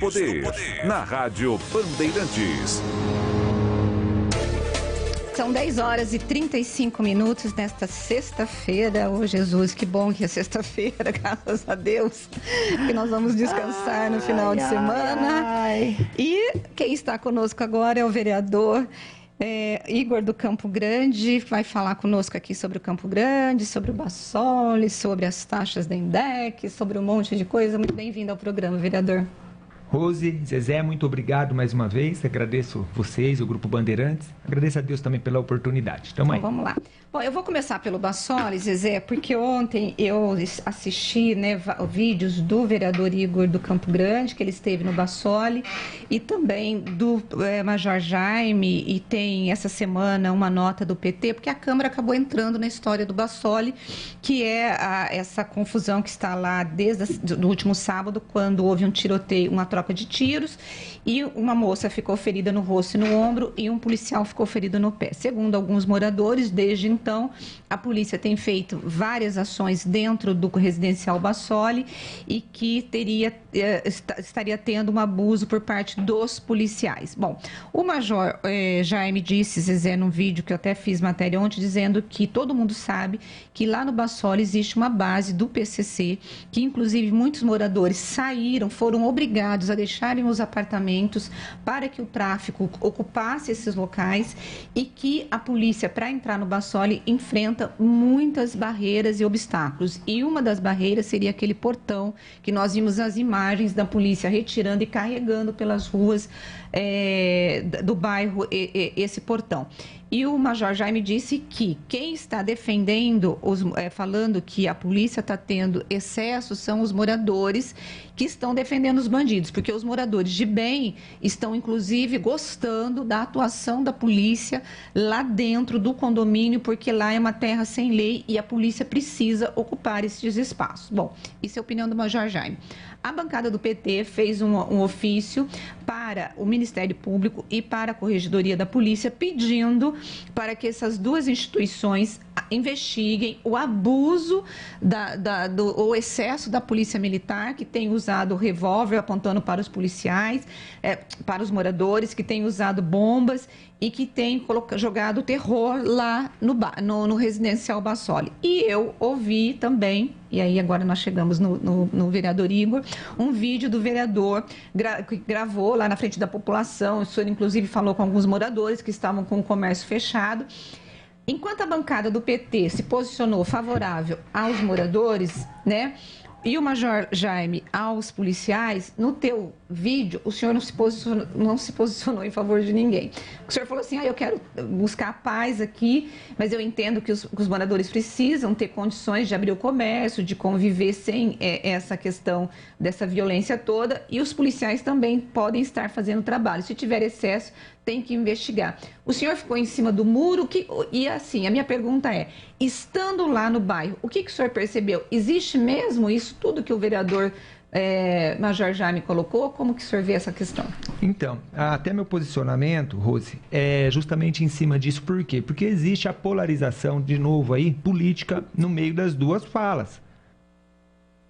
Poder, na Rádio Bandeirantes. São 10 horas e 35 minutos nesta sexta-feira. Ô Jesus, que bom que é sexta-feira, graças a Deus, que nós vamos descansar no final de semana. E quem está conosco agora é o vereador Igor do Campo Grande, vai falar conosco aqui sobre o Campo Grande, sobre o Bassoli, sobre as taxas da INDEC, sobre um monte de coisa. Muito bem-vindo ao programa, vereador. Rose, Zezé, muito obrigado mais uma vez. Agradeço vocês, o Grupo Bandeirantes. Agradeço a Deus também pela oportunidade. Tamo aí. Então, vamos lá. Bom, eu vou começar pelo Bassoli, Zezé, porque ontem eu assisti vídeos do vereador Igor do Campo Grande, que ele esteve no Bassoli, e também do Major Jaime, e tem essa semana uma nota do PT, porque a Câmara acabou entrando na história do Bassoli, que é essa confusão que está lá desde o último sábado, quando houve um tiroteio, uma troca de tiros, e uma moça ficou ferida no rosto e no ombro, e um policial ficou ferido no pé. Segundo alguns moradores, desde então, a polícia tem feito várias ações dentro do residencial Bassoli e que estaria tendo um abuso por parte dos policiais. Bom, o Major Jaime disse, Zezé, num vídeo que eu até fiz matéria ontem, dizendo que todo mundo sabe que lá no Bassoli existe uma base do PCC, que inclusive muitos moradores foram obrigados a deixarem os apartamentos para que o tráfico ocupasse esses locais e que a polícia, para entrar no Bassoli, enfrenta muitas barreiras e obstáculos. E uma das barreiras seria aquele portão que nós vimos as imagens da polícia retirando e carregando pelas ruas do bairro esse portão. E o Major Jaime disse que quem está defendendo, falando que a polícia está tendo excesso, são os moradores que estão defendendo os bandidos, porque os moradores de bem estão, inclusive, gostando da atuação da polícia lá dentro do condomínio, porque lá é uma terra sem lei e a polícia precisa ocupar esses espaços. Bom, isso é a opinião do Major Jaime. A bancada do PT fez um ofício para o Ministério Público e para a Corregedoria da Polícia pedindo para que essas duas instituições investiguem o abuso, o excesso da Polícia Militar, que tem usado revólver apontando para os policiais, para os moradores, que tem usado bombas e que tem jogado terror lá no residencial Bassoli. E eu ouvi também, e aí agora nós chegamos no vereador Igor, um vídeo do vereador que gravou lá na frente da população, o senhor inclusive falou com alguns moradores que estavam com o comércio fechado. Enquanto a bancada do PT se posicionou favorável aos moradores, né, e o Major Jaime aos policiais, no teu vídeo, o senhor não se posicionou em favor de ninguém. O senhor falou assim, eu quero buscar a paz aqui, mas eu entendo que os moradores precisam ter condições de abrir o comércio, de conviver sem essa questão dessa violência toda, e os policiais também podem estar fazendo trabalho. Se tiver excesso, tem que investigar. O senhor ficou em cima do muro, e assim, a minha pergunta é, estando lá no bairro, o que o senhor percebeu? Existe mesmo isso tudo que o vereador Major Jaime colocou? Como que o senhor vê essa questão? Então, até meu posicionamento, Rose, é justamente em cima disso. Por quê? Porque existe a polarização, de novo aí, política no meio das duas falas.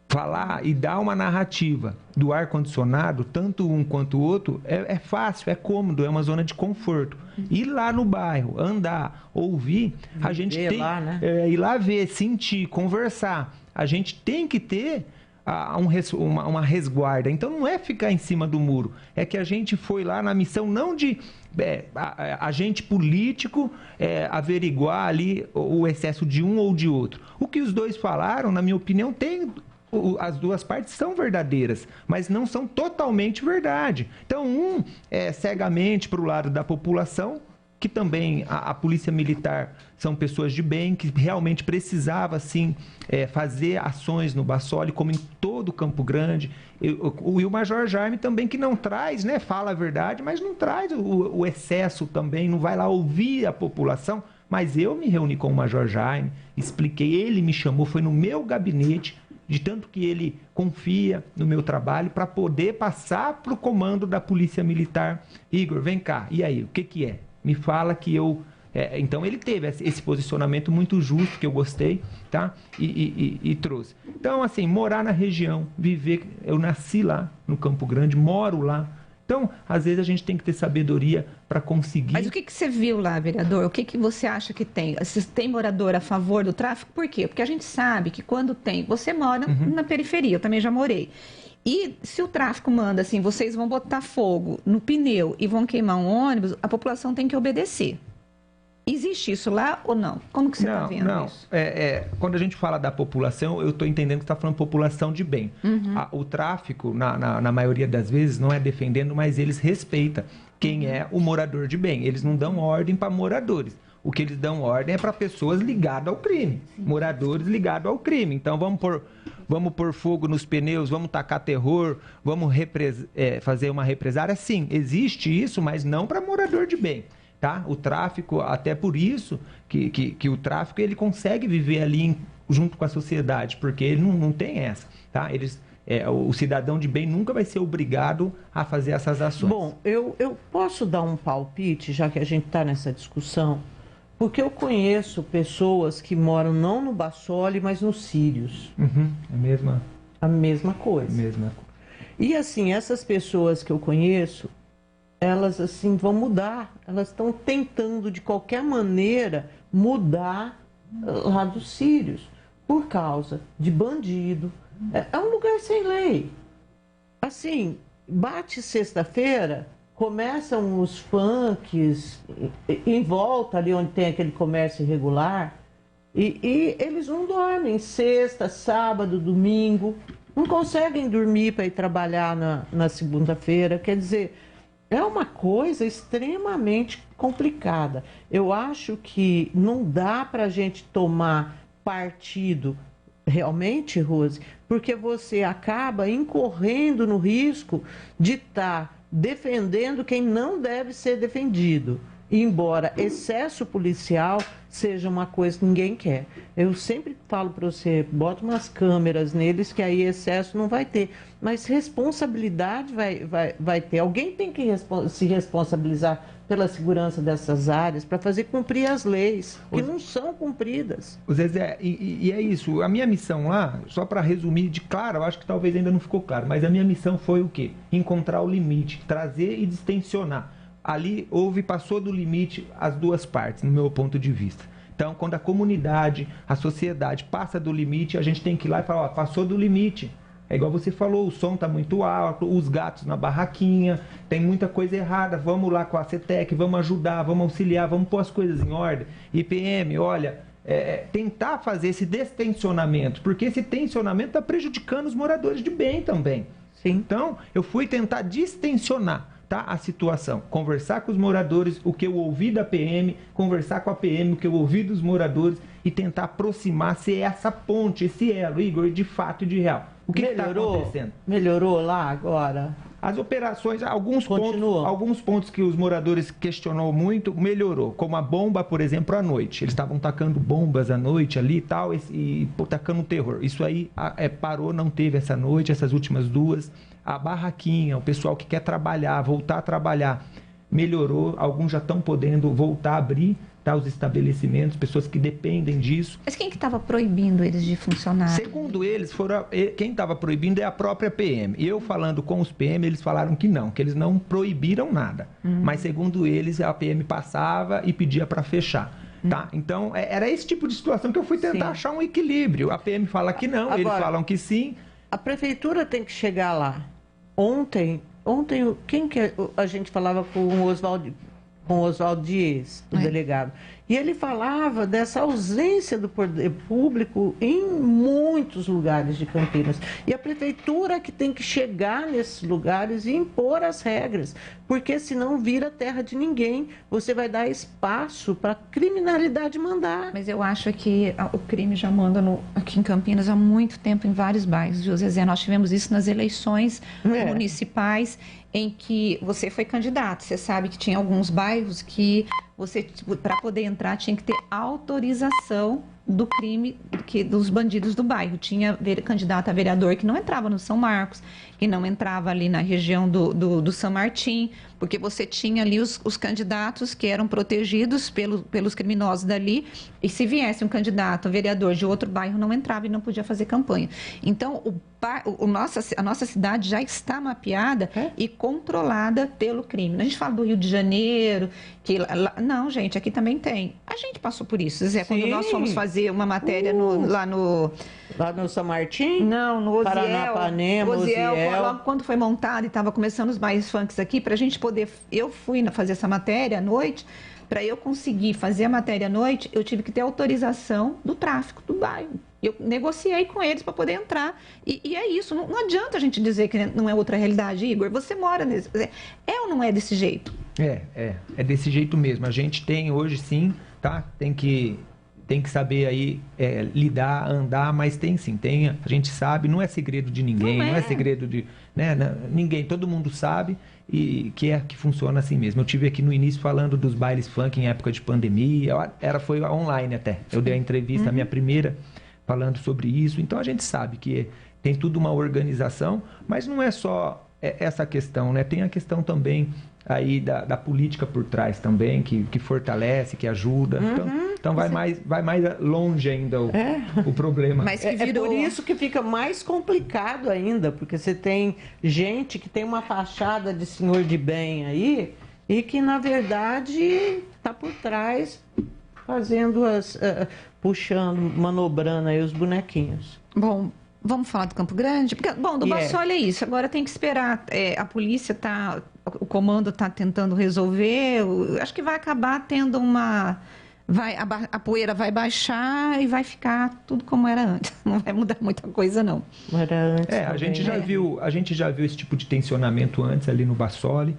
Falar e dar uma narrativa do ar-condicionado, tanto um quanto o outro, é fácil, é cômodo, é uma zona de conforto. Ir lá no bairro, andar, ouvir, a gente tem... Lá, né? Ir lá ver, sentir, conversar. A gente tem que ter uma resguarda. Então não é ficar em cima do muro, é que a gente foi lá na missão não de agente político averiguar ali o excesso de um ou de outro. O que os dois falaram, na minha opinião, as duas partes são verdadeiras, mas não são totalmente verdade. Então, um é cegamente para o lado da população, que também a Polícia Militar são pessoas de bem, que realmente precisava, sim, fazer ações no Bassoli, como em todo Campo Grande. E o Major Jaime também, que não traz, né, fala a verdade, mas não traz o excesso também, não vai lá ouvir a população. Mas eu me reuni com o Major Jaime, expliquei, ele me chamou, foi no meu gabinete, de tanto que ele confia no meu trabalho, para poder passar para o comando da Polícia Militar. Igor, vem cá, e aí, o que é? Me fala que eu Então ele teve esse posicionamento muito justo, que eu gostei, tá? E trouxe. Então, assim, morar na região, viver... Eu nasci lá, no Campo Grande, moro lá. Então, às vezes a gente tem que ter sabedoria para conseguir... Mas o que você viu lá, vereador? O que você acha que tem? Se tem morador a favor do tráfico, por quê? Porque a gente sabe que quando tem... Você mora na periferia, eu também já morei. E se o tráfico manda assim, vocês vão botar fogo no pneu e vão queimar um ônibus, a população tem que obedecer. Existe isso lá ou não? Como que você está vendo isso? Quando a gente fala da população, eu estou entendendo que você está falando população de bem. O tráfico, na maioria das vezes, não é defendendo, mas eles respeitam quem é o morador de bem. Eles não dão ordem para moradores. O que eles dão ordem é para pessoas ligadas ao crime. Moradores ligados ao crime. Então, vamos pôr fogo nos pneus, vamos tacar terror, vamos fazer uma represária. Sim, existe isso, mas não para morador de bem. Tá? O tráfico, até por isso que o tráfico ele consegue viver ali junto com a sociedade, porque ele não tem essa. Tá? O cidadão de bem nunca vai ser obrigado a fazer essas ações. Bom, eu posso dar um palpite, já que a gente está nessa discussão, porque eu conheço pessoas que moram não no Bassoli, mas no Sírios. A mesma coisa. E assim, essas pessoas que eu conheço, elas assim vão mudar. Elas estão tentando de qualquer maneira mudar lá dos Sírios por causa de bandido. É um lugar sem lei. Assim, bate sexta-feira, começam os funks em volta ali onde tem aquele comércio irregular e eles não dormem sexta, sábado, domingo, não conseguem dormir para ir trabalhar na segunda-feira. Quer dizer, é uma coisa extremamente complicada. Eu acho que não dá para a gente tomar partido realmente, Rose, porque você acaba incorrendo no risco de estar defendendo quem não deve ser defendido. Embora excesso policial seja uma coisa que ninguém quer. Eu sempre falo para você, bota umas câmeras neles que aí excesso não vai ter. Mas responsabilidade vai ter. Alguém tem que se responsabilizar pela segurança dessas áreas para fazer cumprir as leis, que não são cumpridas. Zezé, e é isso. A minha missão lá, só para resumir, claro, eu acho que talvez ainda não ficou claro, mas a minha missão foi o quê? Encontrar o limite, trazer e distensionar. Ali passou do limite as duas partes, no meu ponto de vista. Então, quando a comunidade, a sociedade passa do limite, a gente tem que ir lá e falar, passou do limite. É igual você falou, o som está muito alto, os gatos na barraquinha, tem muita coisa errada, vamos lá com a CETEC, vamos ajudar, vamos auxiliar, vamos pôr as coisas em ordem. IPM, olha, tentar fazer esse destensionamento, porque esse tensionamento está prejudicando os moradores de bem também. Sim. Então, eu fui tentar distensionar a situação, conversar com os moradores, o que eu ouvi da PM, conversar com a PM, o que eu ouvi dos moradores e tentar aproximar, ser essa ponte, esse elo, Igor, de fato e de real. O que está acontecendo? Melhorou lá agora? As operações, alguns pontos que os moradores questionou muito, melhorou. Como a bomba, por exemplo, à noite. Eles estavam tacando bombas à noite ali e tal, e tacando terror. Isso aí parou, não teve essa noite, essas últimas duas. A barraquinha, o pessoal que quer trabalhar, voltar a trabalhar, melhorou. Alguns já estão podendo voltar a abrir os estabelecimentos, pessoas que dependem disso. Mas quem que estava proibindo eles de funcionar? Segundo eles, quem estava proibindo é a própria PM. E eu falando com os PM, eles falaram que eles não proibiram nada. Mas segundo eles, a PM passava e pedia para fechar. Tá? Então, era esse tipo de situação que eu fui tentar achar um equilíbrio. A PM fala que não, eles falam que sim. A prefeitura tem que chegar lá. Ontem quem que a gente falava com o Oswaldo Dias, o delegado, e ele falava dessa ausência do poder público em muitos lugares de Campinas. E a prefeitura que tem que chegar nesses lugares e impor as regras, porque senão vira terra de ninguém. Você vai dar espaço para a criminalidade mandar. Mas eu acho que o crime já manda aqui em Campinas há muito tempo em vários bairros, viu, Zezé? Nós tivemos isso nas eleições municipais, em que você foi candidato. Você sabe que tinha alguns bairros que você, para poder entrar, tinha que ter autorização do crime dos bandidos do bairro. Tinha candidato a vereador que não entrava no São Marcos, que não entrava ali na região do São Martim, porque você tinha ali os candidatos que eram protegidos pelos criminosos dali, e se viesse um candidato a vereador de outro bairro, não entrava e não podia fazer campanha. Então, a nossa cidade já está mapeada e controlada pelo crime. A gente fala do Rio de Janeiro, não, gente, aqui também tem. A gente passou por isso, Zé, quando nós fomos fazer uma matéria lá no São Martim? Não, no Osiel. Paranapanema, Osiel. Logo quando foi montado e estava começando os bairros funks aqui, para a gente poder... Eu fui fazer essa matéria à noite. Para eu conseguir fazer a matéria à noite, eu tive que ter autorização do tráfico do bairro. Eu negociei com eles para poder entrar. E é isso. Não adianta a gente dizer que não é outra realidade, Igor. Você mora nesse... É ou não é desse jeito? É desse jeito mesmo. A gente tem hoje, sim, tá? Tem que saber aí lidar, andar, mas tem sim, a gente sabe, não é segredo de ninguém, não é segredo de ninguém, todo mundo sabe e que funciona assim mesmo. Eu tive aqui no início falando dos bailes funk em época de pandemia, foi online até, eu dei a entrevista, a minha primeira, falando sobre isso, então a gente sabe que tem tudo uma organização, mas não é só essa questão, né? Tem a questão também aí da política por trás também, que fortalece, que ajuda. Então vai mais longe ainda o problema. Mas é por isso que fica mais complicado ainda, porque você tem gente que tem uma fachada de senhor de bem aí e que, na verdade, está por trás fazendo puxando, manobrando aí os bonequinhos. Bom, vamos falar do Campo Grande? Porque, do Bassoli é isso. Agora tem que esperar. A polícia o comando está tentando resolver. Acho que vai acabar tendo a poeira vai baixar e vai ficar tudo como era antes. Não vai mudar muita coisa, não. Era antes a gente já viu esse tipo de tensionamento antes ali no Bassoli.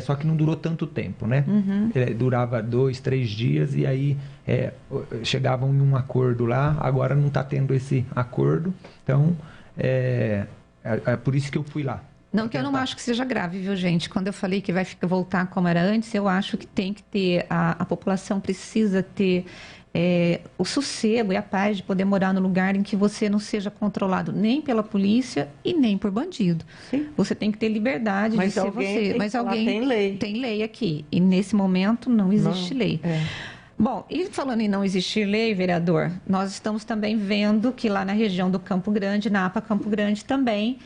Só que não durou tanto tempo, né? Durava 2, 3 dias e aí chegavam em um acordo lá. Agora não está tendo esse acordo. Então, é por isso que eu fui lá. Não, que eu não acho que seja grave, viu, gente? Quando eu falei que vai voltar como era antes, eu acho que tem que ter... A população precisa ter o sossego e a paz de poder morar no lugar em que você não seja controlado nem pela polícia e nem por bandido. Sim. Você tem que ter liberdade de ser você. Mas alguém tem lei. Tem lei aqui. E nesse momento não existe lei. Bom, e falando em não existir lei, vereador, nós estamos também vendo que lá na região do Campo Grande, na APA Campo Grande também,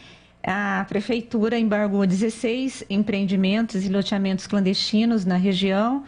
a prefeitura embargou 16 empreendimentos e loteamentos clandestinos na região.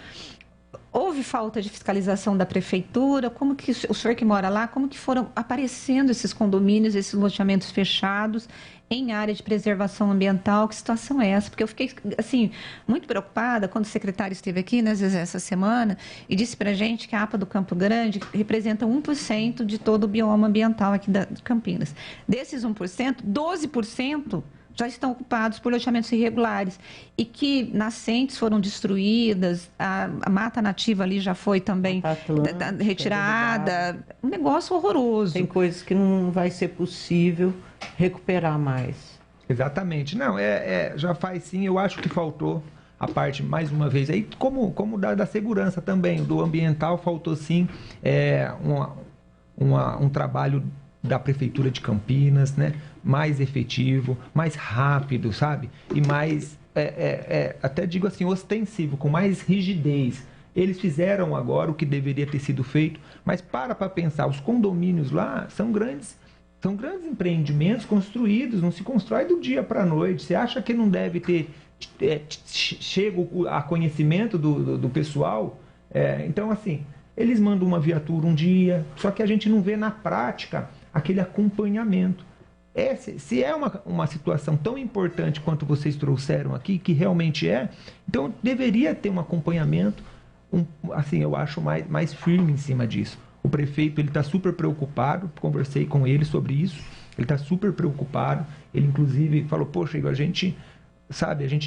Houve falta de fiscalização da prefeitura? Como que o senhor que mora lá, como que foram aparecendo esses condomínios, esses loteamentos fechados em área de preservação ambiental? Que situação é essa? Porque eu fiquei, assim, muito preocupada quando o secretário esteve aqui, né, Zezé, essa semana, e disse pra gente que a APA do Campo Grande representa 1% de todo o bioma ambiental aqui de Campinas. Desses 1%, 12% já estão ocupados por loteamentos irregulares e que nascentes foram destruídas, a mata nativa ali já foi também retirada, um negócio horroroso. Tem coisas que não vai ser possível recuperar mais. Exatamente. Não, já faz sim, eu acho que faltou a parte, mais uma vez, aí como da segurança também, do ambiental, faltou sim um trabalho da Prefeitura de Campinas, né? Mais efetivo, mais rápido, sabe? E mais, até digo assim, ostensivo, com mais rigidez. Eles fizeram agora o que deveria ter sido feito, mas para pensar, os condomínios lá são grandes empreendimentos construídos, não se constrói do dia para a noite. Você acha que não deve ter chego a conhecimento do pessoal? Então, assim, eles mandam uma viatura um dia, só que a gente não vê na prática aquele acompanhamento. Se é uma situação tão importante quanto vocês trouxeram aqui, que realmente então deveria ter um acompanhamento, assim, eu acho mais firme em cima disso. O prefeito, ele está super preocupado, conversei com ele sobre isso, ele está super preocupado, ele inclusive falou, poxa, Igor, a gente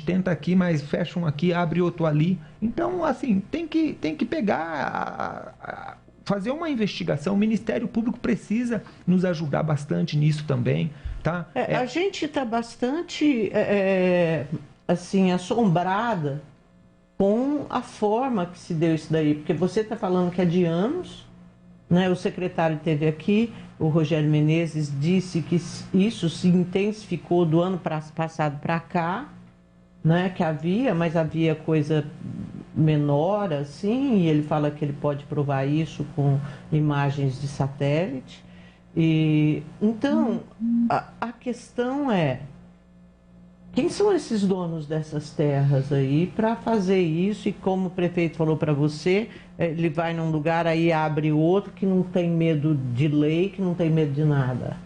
tenta aqui, mas fecha um aqui, abre outro ali. Então, assim, tem que pegar, fazer uma investigação. O Ministério Público precisa nos ajudar bastante nisso também, tá? A gente está bastante, assim, assombrada com a forma que se deu isso daí, porque você está falando que é de anos, né? O secretário esteve aqui, o Rogério Menezes disse que isso se intensificou do ano passado para cá, né? Que havia, mas havia coisa menor, assim, e ele fala que ele pode provar isso com imagens de satélite. E então, a questão é, quem são esses donos dessas terras aí para fazer isso? E como o prefeito falou para você, ele vai num lugar, aí abre outro que não tem medo de lei, que não tem medo de nada.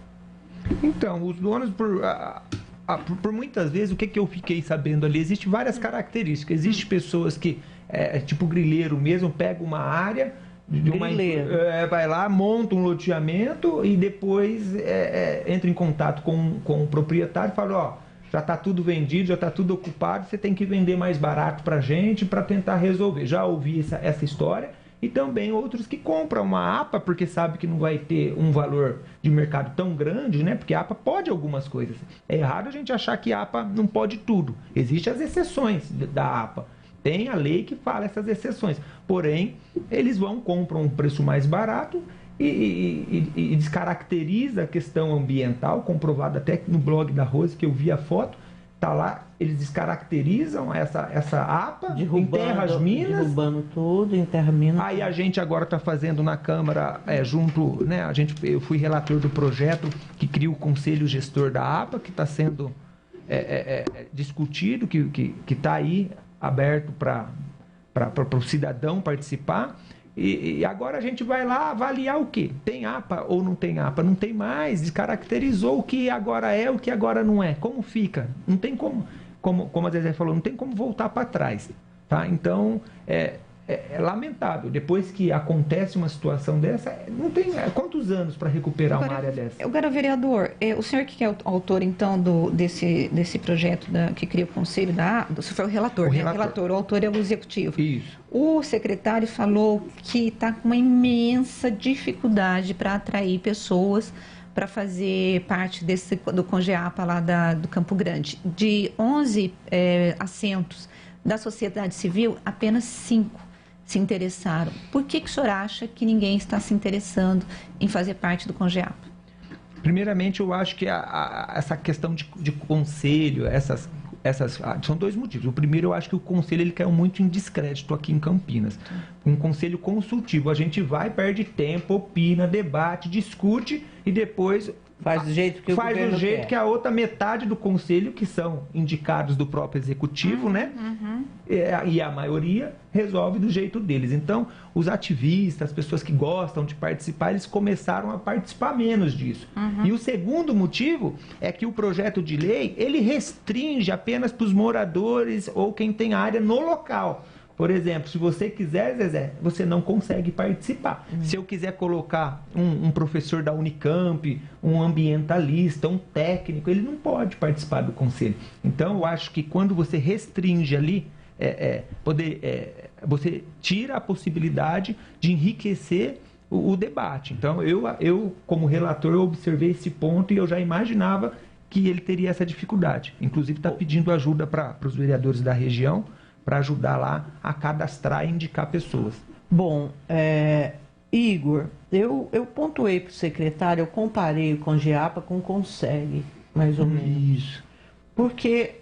Então, os donos, por muitas vezes, o que eu fiquei sabendo ali, existem várias características. Existem pessoas que, tipo grileiro mesmo, pega uma área, vai lá, monta um loteamento e depois entra em contato com o proprietário e fala, ó, já está tudo vendido, já está tudo ocupado, você tem que vender mais barato para a gente para tentar resolver. Já ouvi essa história. E também outros que compram uma APA porque sabe que não vai ter um valor de mercado tão grande, né? Porque a APA pode algumas coisas. É errado a gente achar que a APA não pode tudo. Existem as exceções da APA. Tem a lei que fala essas exceções. Porém, eles compram um preço mais barato e descaracteriza a questão ambiental, comprovado até no blog da Rose, que eu vi a foto. Tá lá, eles descaracterizam essa APA, enterra as minas. Derrubando tudo, enterra minas. Aí a gente agora está fazendo na Câmara, junto, né? Eu fui relator do projeto que cria o Conselho Gestor da APA, que está sendo discutido, que está aí aberto para o cidadão participar. E agora a gente vai lá avaliar o quê? Tem APA ou não tem APA? Não tem mais, descaracterizou o que agora é, o que agora não é. Como fica? Não tem como a Zezé falou, não tem como voltar para trás. Tá? Então, é lamentável. Depois que acontece uma situação dessa, não tem quantos anos para recuperar uma área dessa? Agora, vereador, o senhor que é o autor, então, desse projeto que cria o Conselho da APA, você foi o relator, o autor é o executivo. Isso. O secretário falou que está com uma imensa dificuldade para atrair pessoas para fazer parte do Congeapa lá do Campo Grande. De 11 assentos da sociedade civil, apenas 5 se interessaram. Por que o senhor acha que ninguém está se interessando em fazer parte do Congeapa? Primeiramente, eu acho que essa questão de conselho, são dois motivos. O primeiro, eu acho que o conselho ele caiu muito em descrédito aqui em Campinas. Um conselho consultivo, a gente vai, perde tempo, opina, debate, discute e depois faz do jeito que o governo quer. Que a outra metade do conselho, que são indicados do próprio executivo, né? E a maioria resolve do jeito deles. Então, os ativistas, as pessoas que gostam de participar, eles começaram a participar menos disso. E o segundo motivo é que o projeto de lei, ele restringe apenas para os moradores ou quem tem área no local. Por exemplo, se você quiser, Zezé, você não consegue participar. Se eu quiser colocar um professor da Unicamp, um ambientalista, um técnico, ele não pode participar do conselho. Então, eu acho que quando você restringe ali, você tira a possibilidade de enriquecer o debate. Então, eu como relator, eu observei esse ponto e eu já imaginava que ele teria essa dificuldade. Inclusive, está pedindo ajuda para os vereadores da região, para ajudar lá a cadastrar e indicar pessoas. Bom, Igor, eu pontuei para o secretário, eu comparei o Congeapa com o Conseg, mais ou menos. Isso. Porque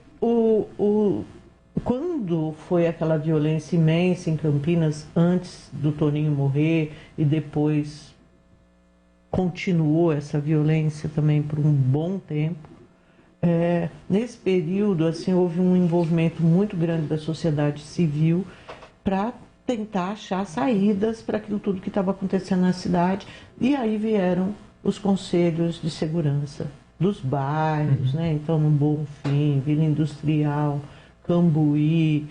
quando foi aquela violência imensa em Campinas, antes do Toninho morrer, e depois continuou essa violência também por um bom tempo, nesse período, assim, houve um envolvimento muito grande da sociedade civil para tentar achar saídas para aquilo tudo que estava acontecendo na cidade. E aí vieram os conselhos de segurança dos bairros, né? Então, no Bonfim, Vila Industrial, Cambuí,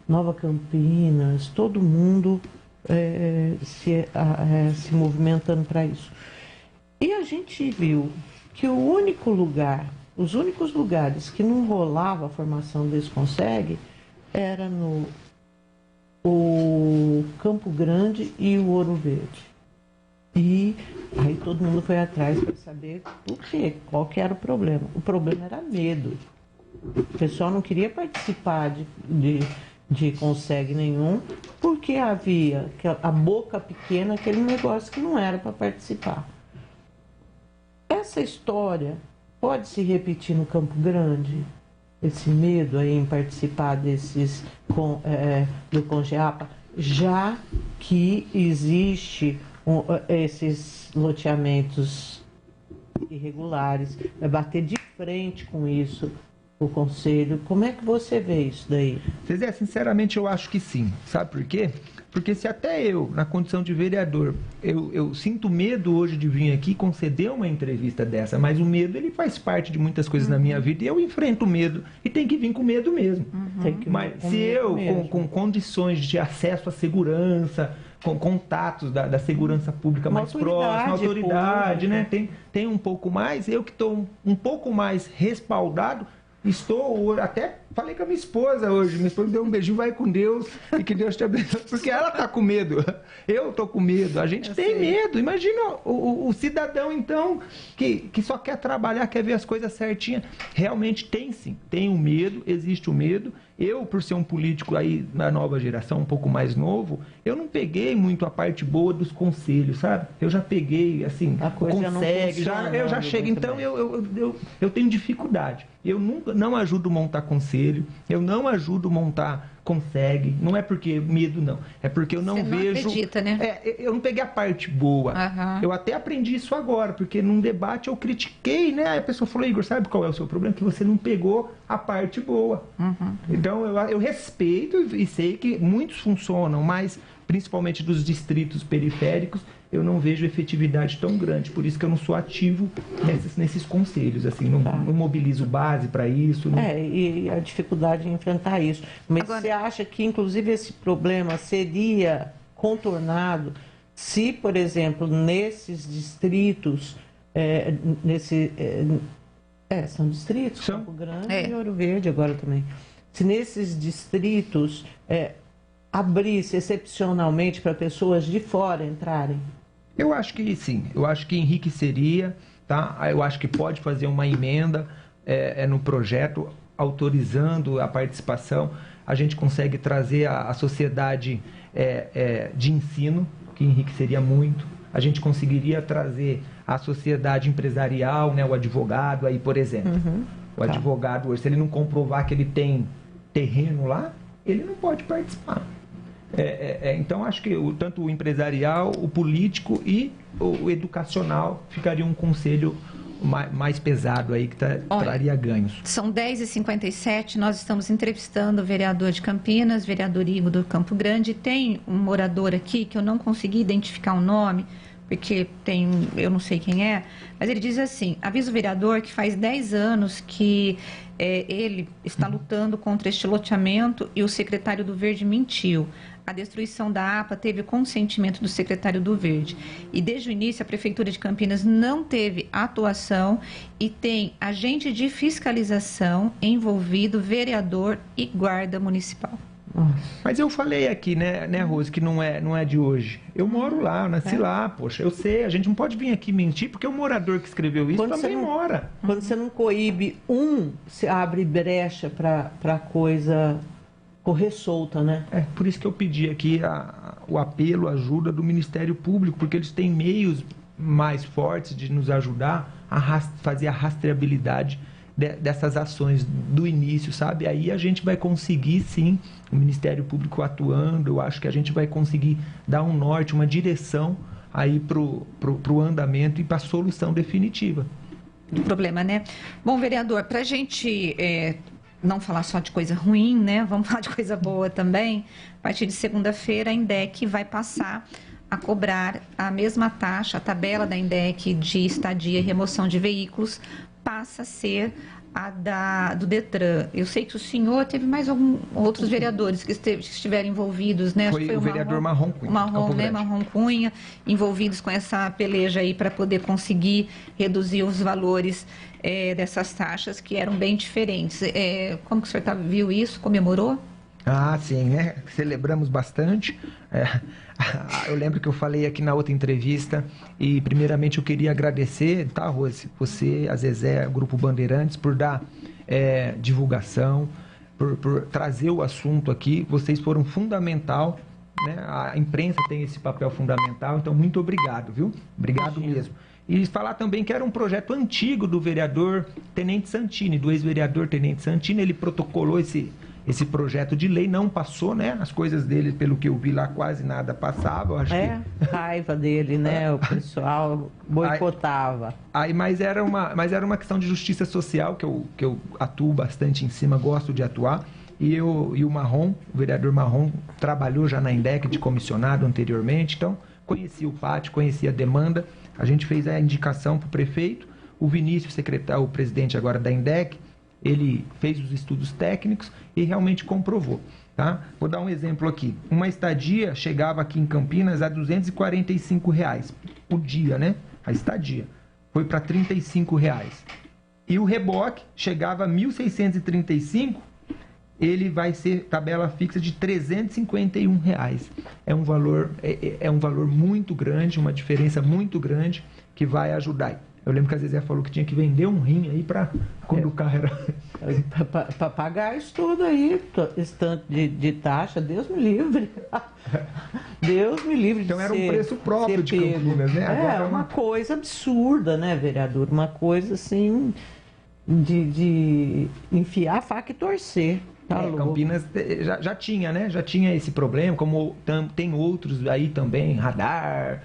Nova Campinas, todo mundo se movimentando para isso. E a gente viu que os únicos lugares que não rolava a formação desse Conseg era no Campo Grande e o Ouro Verde. E aí todo mundo foi atrás para saber por quê, qual que era o problema. O problema era medo. O pessoal não queria participar de Conseg nenhum por porque havia a boca pequena, aquele negócio que não era para participar. Essa história pode se repetir no Campo Grande? Esse medo aí em participar desses do Congeapa, já que existe esses loteamentos irregulares, vai bater de frente com isso o Conselho. Como é que você vê isso daí? Zezé, sinceramente eu acho que sim. Sabe por quê? Porque se até eu, na condição de vereador, eu sinto medo hoje de vir aqui conceder uma entrevista dessa, mas o medo, ele faz parte de muitas coisas na minha vida e eu enfrento o medo e tem que vir com medo mesmo. Mas se eu, com condições de acesso à segurança, com contatos da segurança pública mais próxima, autoridade, né? Tem um pouco mais, eu que estou um pouco mais respaldado, estou, até falei com a minha esposa hoje, minha esposa deu um beijinho, vai com Deus, e que Deus te abençoe, porque ela tá com medo, eu tô com medo, a gente tem medo. Imagina o cidadão, então, que só quer trabalhar, quer ver as coisas certinhas, realmente tem sim, tem o medo, existe o medo. Eu, por ser um político aí na nova geração, um pouco mais novo, eu não peguei muito a parte boa dos conselhos, sabe? Eu já peguei, assim, eu já chego, então eu tenho dificuldade. Eu nunca, não ajudo a montar conselho, eu não ajudo a montar consegue, não é porque medo não, é porque eu não vejo... acredita, né? Eu não peguei a parte boa. Eu até aprendi isso agora, porque num debate eu critiquei, né? Aí a pessoa falou, Igor, sabe qual é o seu problema? Que você não pegou a parte boa. Então eu respeito e sei que muitos funcionam, mas principalmente dos distritos periféricos, eu não vejo efetividade tão grande. Por isso que eu não sou ativo nesses conselhos, assim, não mobilizo base para isso. Não... e a dificuldade em enfrentar isso. Mas agora, você acha que, inclusive, esse problema seria contornado se, por exemplo, nesses distritos, são distritos, Campo Grande e Ouro Verde agora também, se nesses distritos abrisse excepcionalmente para pessoas de fora entrarem? Eu acho que sim, eu acho que enriqueceria, tá? Eu acho que pode fazer uma emenda no projeto autorizando a participação. A gente consegue trazer a sociedade de ensino, que enriqueceria muito. A gente conseguiria trazer a sociedade empresarial, né? O advogado aí, por exemplo. O advogado hoje, se ele não comprovar que ele tem terreno lá, ele não pode participar. Então, acho que tanto o empresarial, o político e o educacional ficaria um conselho mais pesado aí, que traria ganhos. São 10h57, nós estamos entrevistando o vereador de Campinas, vereador Igor do Campo Grande. Tem um morador aqui que eu não consegui identificar o nome, porque eu não sei quem é, mas ele diz assim: avisa o vereador que faz 10 anos que ele está lutando contra este loteamento e o secretário do Verde mentiu. A destruição da APA teve o consentimento do secretário do Verde. E desde o início a Prefeitura de Campinas não teve atuação e tem agente de fiscalização envolvido, vereador e guarda municipal. Mas eu falei aqui, né, Rose, que não é de hoje. Eu moro lá, eu nasci lá, poxa, eu sei, a gente não pode vir aqui mentir, porque o morador que escreveu isso também mora. Quando você não coíbe você abre brecha para coisa correr solta, né? Por isso que eu pedi aqui o apelo, a ajuda do Ministério Público, porque eles têm meios mais fortes de nos ajudar a fazer a rastreabilidade dessas ações do início, sabe? Aí a gente vai conseguir, sim, o Ministério Público atuando, eu acho que a gente vai conseguir dar um norte, uma direção aí pro andamento e para a solução definitiva. Do problema, né? Bom, vereador, para a gente não falar só de coisa ruim, né? Vamos falar de coisa boa também. A partir de segunda-feira, a INDEC vai passar a cobrar a mesma taxa, a tabela da INDEC de estadia e remoção de veículos passa a ser a do Detran. Eu sei que o senhor teve mais outros vereadores que estiveram envolvidos, né? Foi o vereador Marrom Cunha. Marrom Cunha, envolvidos com essa peleja aí para poder conseguir reduzir os valores dessas taxas que eram bem diferentes. Como que o senhor viu isso? Comemorou? Sim, né? Celebramos bastante. Eu lembro que eu falei aqui na outra entrevista e primeiramente eu queria agradecer, tá, Rose? Você, a Zezé, o Grupo Bandeirantes, por dar divulgação, por trazer o assunto aqui. Vocês foram fundamental né? A imprensa tem esse papel fundamental, então muito obrigado, viu? Obrigado mesmo. E falar também que era um projeto antigo do vereador Tenente Santini, do ex-vereador Tenente Santini. Ele protocolou esse projeto de lei, não passou, né? As coisas dele, pelo que eu vi lá, quase nada passava. Eu acho raiva dele, né? O pessoal boicotava. Mas era uma questão de justiça social, que eu atuo bastante em cima, gosto de atuar. E o Marrom, o vereador Marrom, trabalhou já na INDEC de comissionado anteriormente, então conhecia o pátio, conhecia a demanda. A gente fez a indicação para o prefeito, o Vinícius, secretário, o presidente agora da INDEC, ele fez os estudos técnicos e realmente comprovou. Tá? Vou dar um exemplo aqui. Uma estadia chegava aqui em Campinas a R$ 245 por dia, né? A estadia. Foi para R$ 35. E o reboque chegava a R$ 1.635, ele vai ser tabela fixa de R$ 351. É um valor muito grande, uma diferença muito grande que vai ajudar. Eu lembro que a Zezé falou que tinha que vender um rim aí para quando o carro era... Para pagar isso tudo aí, esse tanto de taxa, Deus me livre. Deus me livre. Então era um preço próprio de Campinas, né? Agora uma coisa absurda, né, vereador? Uma coisa assim de enfiar a faca e torcer. Campinas já tinha, né? Já tinha esse problema, como tem outros aí também, radar,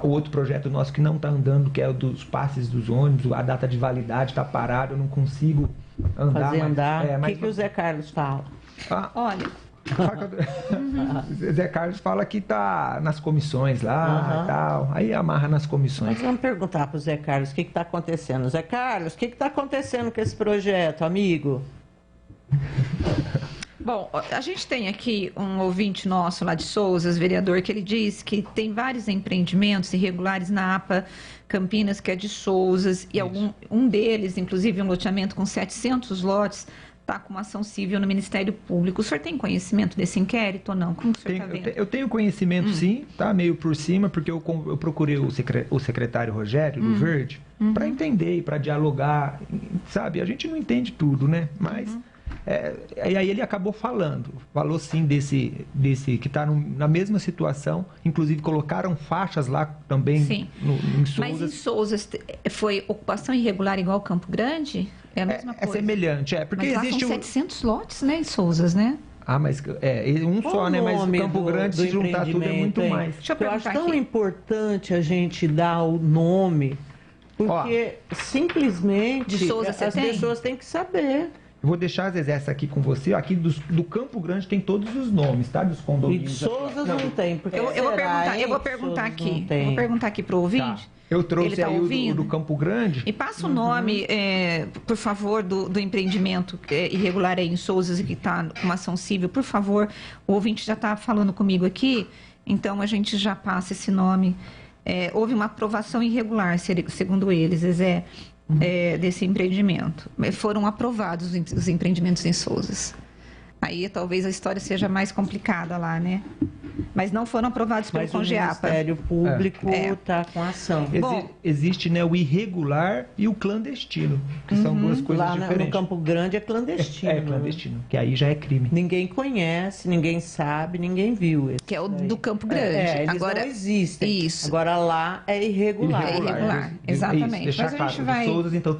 o outro projeto nosso que não está andando, que é o dos passes dos ônibus, a data de validade está parada, eu não consigo andar. O que o Zé Carlos fala? Olha... Zé Carlos fala que está nas comissões lá e tal, aí amarra nas comissões. Mas vamos perguntar para o Zé Carlos o que está acontecendo. Zé Carlos, o que está acontecendo com esse projeto, amigo? Bom, a gente tem aqui um ouvinte nosso lá de Souzas, vereador, que ele diz que tem vários empreendimentos irregulares na APA Campinas, que é de Souzas, e um deles, inclusive um loteamento com 700 lotes, está com uma ação civil no Ministério Público. O senhor tem conhecimento desse inquérito ou não? Como o senhor está vendo? Eu tenho conhecimento, sim, tá meio por cima, porque eu procurei o secretário Rogério, do Verde, para entender e para dialogar, sabe? A gente não entende tudo, né? Mas... e aí ele acabou falou sim desse que está na mesma situação, inclusive colocaram faixas lá também em Souzas. Mas em Souzas foi ocupação irregular igual Campo Grande? É a mesma coisa? É semelhante, porque mas existe lá são 700 lotes, né, em Souzas, né? Mas um qual só, né? Mas o Campo Grande, se juntar tudo, é muito mais. Eu acho tão importante a gente dar o nome, porque simplesmente de Souza, as pessoas têm que saber. Eu vou deixar, Zezé, essa aqui com você. Aqui do Campo Grande tem todos os nomes, tá? Dos condomínios. E de Souzas não tem. Porque eu vou perguntar aqui. Eu vou perguntar aqui para o ouvinte. Tá. Eu trouxe aí o do Campo Grande. E passa o nome, por favor, do empreendimento irregular aí em Souzas e que está com uma ação civil. Por favor, o ouvinte já está falando comigo aqui, então a gente já passa esse nome. Houve uma aprovação irregular, segundo eles, Zezé. Desse empreendimento. Foram aprovados os empreendimentos em Souzas. Aí talvez a história seja mais complicada lá, né? Mas não foram aprovados pelo Congeapa. O Ministério Público está com ação. Existe, né, o irregular e o clandestino, que são duas coisas diferentes. Lá no Campo Grande é clandestino. É clandestino, que aí já é crime. Ninguém conhece, ninguém sabe, ninguém viu. Que é o do Campo Grande. Eles agora não existem. Isso. Agora lá é irregular. É irregular, exatamente. Deixar mas a gente claro, Souzas, então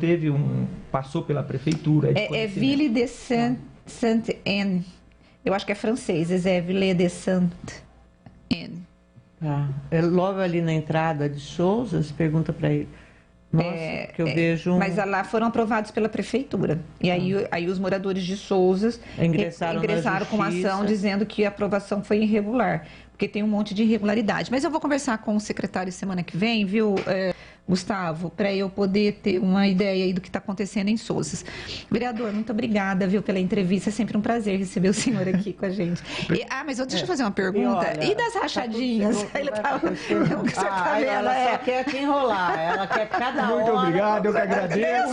passou pela prefeitura. É Ville de Saint-Anne. Eu acho que é francês, é Ville de Saint-Anne. Logo ali na entrada de Souzas, pergunta para ele. Nossa, que eu vejo... Mas lá foram aprovados pela prefeitura. E aí os moradores de Souzas ingressaram com ação dizendo que a aprovação foi irregular. Porque tem um monte de irregularidade. Mas eu vou conversar com o secretário semana que vem, viu, Gustavo, para eu poder ter uma ideia aí do que está acontecendo em Souzas. Vereador, muito obrigada, viu, pela entrevista. É sempre um prazer receber o senhor aqui com a gente. Mas deixa eu fazer uma pergunta. E das rachadinhas? Ela só quer te enrolar. Ela quer cada hora... Muito obrigado, eu que agradeço.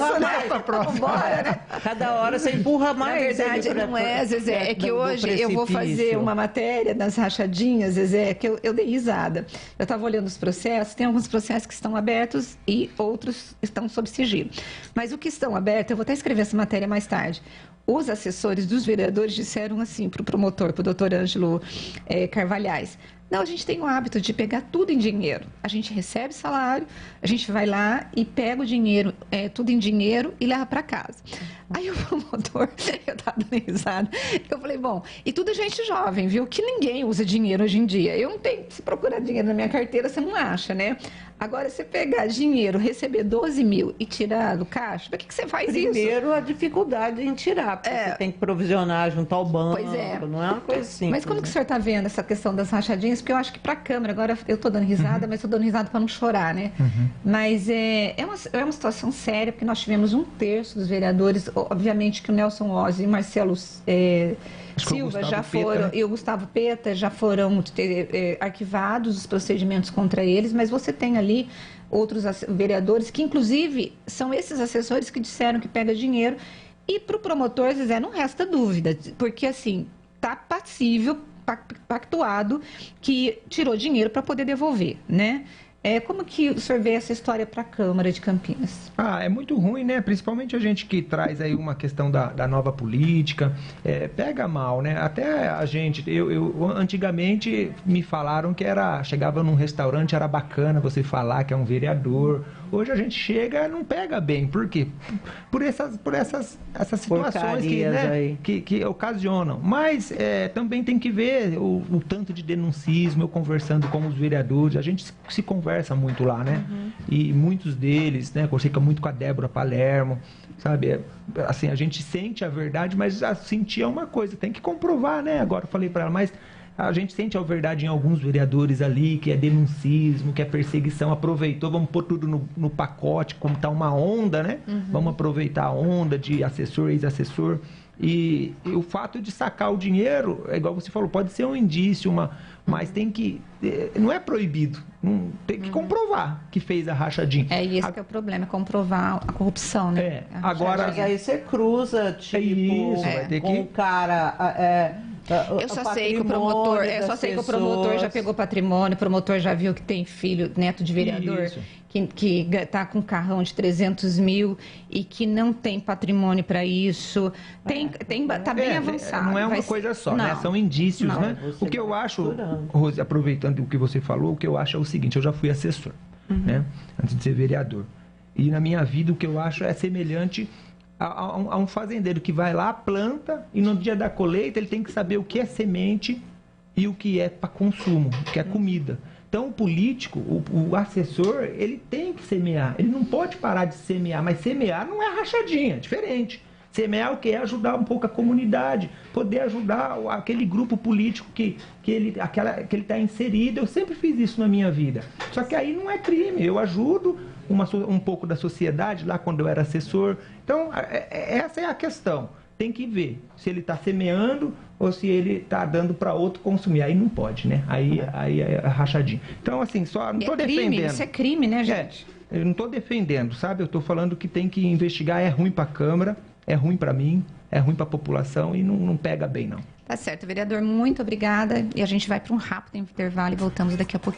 Bora, né? Cada hora você empurra mais. Na verdade, não é, Zezé. É que hoje eu vou fazer uma matéria das rachadinhas, Zezé, que eu dei risada. Eu estava olhando os processos, tem alguns processos que estão abertos abertos e outros estão sob sigilo. Mas o que estão abertos, eu vou até escrever essa matéria mais tarde. Os assessores dos vereadores disseram assim para o promotor, para o doutor Ângelo Carvalhais: não, a gente tem o hábito de pegar tudo em dinheiro. A gente recebe salário, a gente vai lá e pega o dinheiro, tudo em dinheiro e leva para casa. Aí o promotor, eu estava dando risada, eu falei, bom, e tudo gente jovem, viu? Que ninguém usa dinheiro hoje em dia. Eu não tenho, se procurar dinheiro na minha carteira, você não acha, né? Agora, você pegar dinheiro, receber 12 mil e tirar do caixa, para que você faz isso? Primeiro, a dificuldade em tirar, porque você tem que provisionar junto ao banco, não é uma coisa simples. Mas como que o senhor está vendo essa questão das rachadinhas? Porque eu acho que para a Câmara, agora eu estou dando risada, mas estou dando risada para não chorar, né? Mas é uma situação séria, porque nós tivemos 1/3 dos vereadores, obviamente que o Nelson Oz e Marcelo Silva já foram, Peta, né? E o Gustavo Peta já foram arquivados os procedimentos contra eles, mas você tem ali outros vereadores que, inclusive, são esses assessores que disseram que pega dinheiro. E para o promotor, Zezé, não resta dúvida, porque assim, está passível, pactuado, que tirou dinheiro para poder devolver, né? Como que o senhor vê essa história para a Câmara de Campinas? É muito ruim, né? Principalmente a gente que traz aí uma questão da nova política, pega mal, né? Até a gente, eu antigamente me falaram que chegava num restaurante, era bacana você falar que é um vereador. Hoje a gente chega e não pega bem. Por quê? Por essas situações que ocasionam. Mas também tem que ver o tanto de denuncismo, eu conversando com os vereadores, a gente se conversa muito lá, né? E muitos deles, né? Conversa muito com a Débora Palermo, sabe? Assim, a gente sente a verdade, mas sentir é uma coisa, tem que comprovar, né? Agora eu falei para ela, mas a gente sente a verdade em alguns vereadores ali, que é denuncismo, que é perseguição, aproveitou, vamos pôr tudo no pacote, como está uma onda, né? Vamos aproveitar a onda de assessor, ex-assessor. E o fato de sacar o dinheiro, igual você falou, pode ser um indício, mas tem que... Não é proibido, tem que comprovar que fez a rachadinha. E esse que é o problema, é comprovar a corrupção, né? Agora... Mas aí você cruza, tipo, vai ter com o cara... Eu só sei que o promotor já pegou patrimônio, o promotor já viu que tem filho, neto de vereador, que está com um carrão de 300 mil e que não tem patrimônio para isso. Está bem avançado. Não é uma coisa só, né? São indícios, né? O que eu acho, Rose, aproveitando o que você falou, o que eu acho é o seguinte, eu já fui assessor, né? Antes de ser vereador. E na minha vida o que eu acho é semelhante a um fazendeiro que vai lá, planta, e no dia da colheita ele tem que saber o que é semente e o que é para consumo, o que é comida. Então o político, o assessor, ele tem que semear, ele não pode parar de semear, mas semear não é rachadinha, é diferente. Semear o que é ajudar um pouco a comunidade, poder ajudar aquele grupo político que ele está inserido. Eu sempre fiz isso na minha vida. Só que aí não é crime, eu ajudo um pouco da sociedade lá quando eu era assessor. Então, essa é a questão. Tem que ver se ele está semeando ou se ele está dando para outro consumir. Aí não pode, né? Aí é rachadinho. Então, assim, não estou defendendo. Isso é crime, né, gente? Eu não estou defendendo, sabe? Eu estou falando que tem que investigar. É ruim para a Câmara, é ruim para mim, é ruim para a população e não pega bem, não. Tá certo, vereador. Muito obrigada. E a gente vai para um rápido intervalo e voltamos daqui a pouquinho.